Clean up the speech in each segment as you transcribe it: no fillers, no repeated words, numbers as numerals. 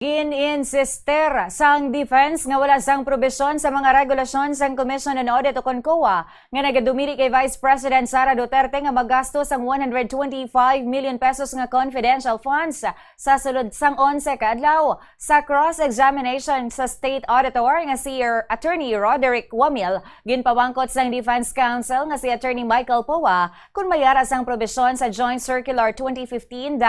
Gin-insister sang defense nga wala sang probisyon sa mga regulasyon sang Commission on Audit o COA nga nagadumili kay Vice President Sara Duterte nga maggasto sang 125 million pesos nga confidential funds sa sulod sang 11 ka adlaw. Sa cross-examination sa State Auditor nga si Attorney Roderick Wamil, ginpawangkot sang Defense Counsel nga si Attorney Michael Poa kung mayara sang probisyon sa Joint Circular 2015-01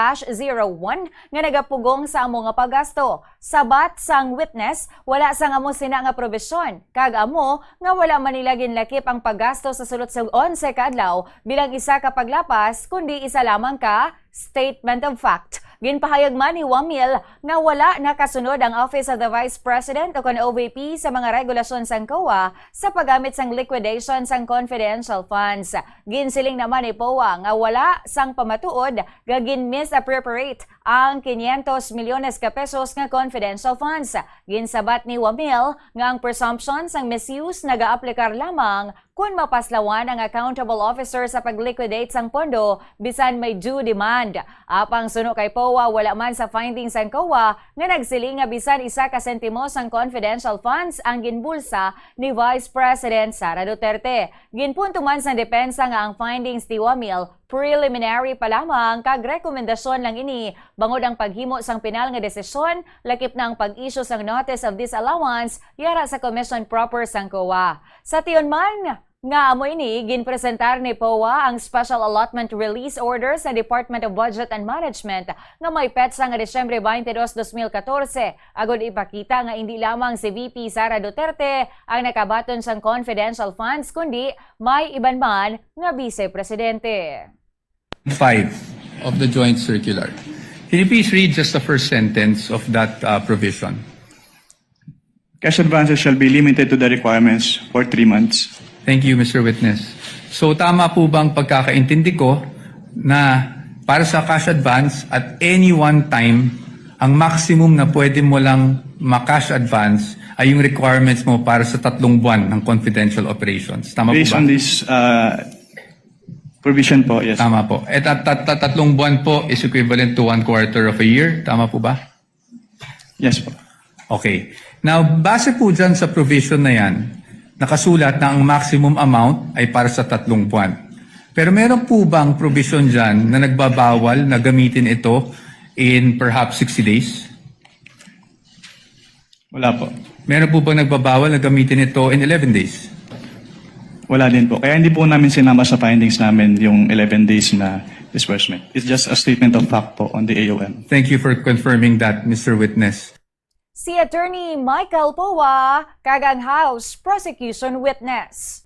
nga nagapugong sa amo nga paggasto. Sabat sang witness, wala sang amo sina nga probisyon. Kag amo nga wala man nila ginlakip ang paggasto sa sulod sa 11 ka adlaw bilang isa ka paglapas kundi isa lamang ka statement of fact. Ginpahayag man ni Wamil nga wala nakasunod ang Office of the Vice President o OVP sa mga regulasyon sang COA sa paggamit sang liquidation sang confidential funds. Ginsiling naman ni Poa nga wala sang pamatuod nga gin-misappropriate ang 500 milyones ka pesos nga confidential funds. Ginsabat ni Wamil nga ang presumption sang misuse nagaaplikar lamang kung mapaslawan ang accountable officer sa pagliquidate sang pondo bisan may due demand. Apang suno kay Poa, wala man sa findings sang COA nga nagsiling nga bisan isa ka sentimo sang confidential funds ang ginbulsa ni Vice President Sara Duterte. Ginpunto man sa depensa nga ang findings ni Wamil preliminary pa lamang kag rekomendasyon lang ini bangod ang paghimo sang pinal nga desisyon lakip na ang pag-issue sang notice of disallowance yara sa commission proper sang COA. Sa tiyon man nga amo ini, ginpresentar ni Poa ang Special Allotment Release Order sa Department of Budget and Management nga may petsa nga Disyembre 22, 2014. Agod ipakita nga hindi lamang si VP Sara Duterte ang nakabaton sang confidential funds kundi may iban man nga Vice-Presidente. 5 of the Joint Circular. Can you please read just the first sentence of that provision? Cash advances shall be limited to the requirements for 3 months. Thank you, Mr. Witness. So tama po bang pagkakaintindi ko na para sa cash advance at any one time, ang maximum na pwede mo lang ma-cash advance ay yung requirements mo para sa 3 buwan ng confidential operations. Tama Based po ba? on this provision po, yes. Tama po. At 3 buwan po is equivalent to 1/4 of a year. Tama po ba? Yes po. Okay. Now, base po dyan sa provision na yan, nakasulat na ang maximum amount ay para sa 3 buwan. Pero meron po bang provision dyan na nagbabawal na gamitin ito in perhaps 60 days? Wala po. Meron po bang nagbabawal na gamitin ito in 11 days? Wala din po. Kaya hindi po namin sinama sa findings namin yung 11 days na disbursement. It's just a statement of fact po on the AOM. Thank you for confirming that, Mr. Witness. Si Attorney Michael Poa, kagang House Prosecution Witness.